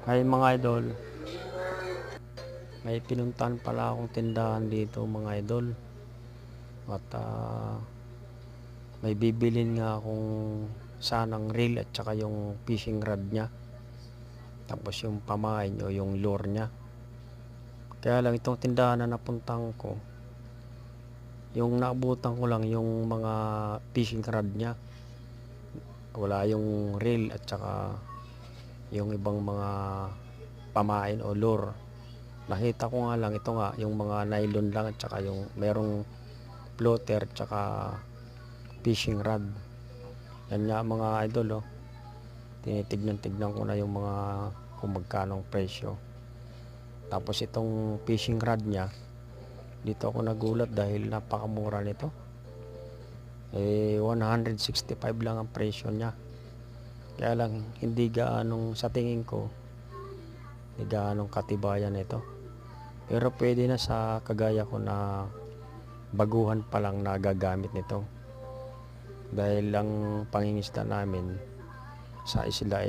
Ay mga idol, may pinuntahan pala akong tindahan dito mga idol. At may bibilin nga akong sanang reel at saka yung fishing rod nya. Tapos yung pamain o yung lure nya. Kaya lang itong tindahan na napuntahan ko, yung naabutan ko lang yung mga fishing rod nya. Wala yung reel at saka yung ibang mga pamain o lure. Nakita ko nga lang ito nga yung mga nylon lang at saka yung merong floater at saka fishing rod. Yan nga mga idol, tinitignan ko na yung mga kung magkano ang presyo. Tapos itong fishing rod nya, dito ako nagulat dahil napakamura nito. 165 lang ang presyo nya. Kaya lang hindi gaanong, sa tingin ko hindi gaanong katibayan ito. Pero pwede na sa kagaya ko na baguhan pa lang nagagamit nito. Dahil ang pangingisda namin sa isla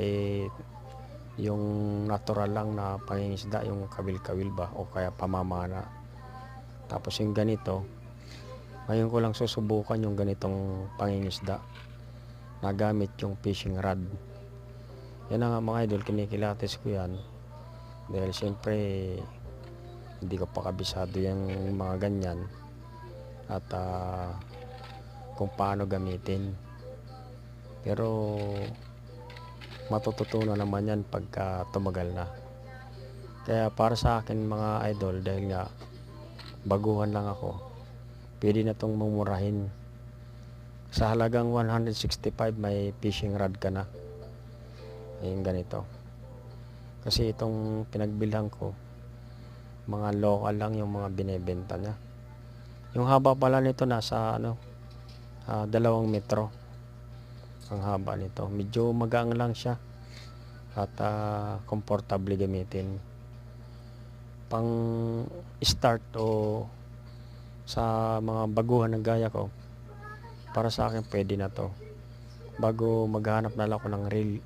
yung natural lang na pangingisda, yung kawil-kawil ba o kaya pamamana. Tapos yung ganito, ngayon ko lang susubukan yung ganitong pangingisda na gamit yung fishing rod. Yan na nga mga idol, kinikilatis ko yan dahil siyempre hindi ko pa kabisado yung mga ganyan at kung paano gamitin. Pero matututunan naman yan pagka tumagal na. Kaya para sa akin mga idol, dahil nga baguhan lang ako, pwede na itong mumurahin. Sa halagang 165 may fishing rod ka na. Ayun ganito. Kasi itong pinagbilhan ko, mga local lang yung mga binebenta niya. Yung haba pala nito nasa 2 metro ang haba nito. Medyo magaang lang siya at komportable gamitin. Pang start o sa mga baguhan ng gaya ko, para sa akin pwede na to. Bago maghanap na lang ako ng reel,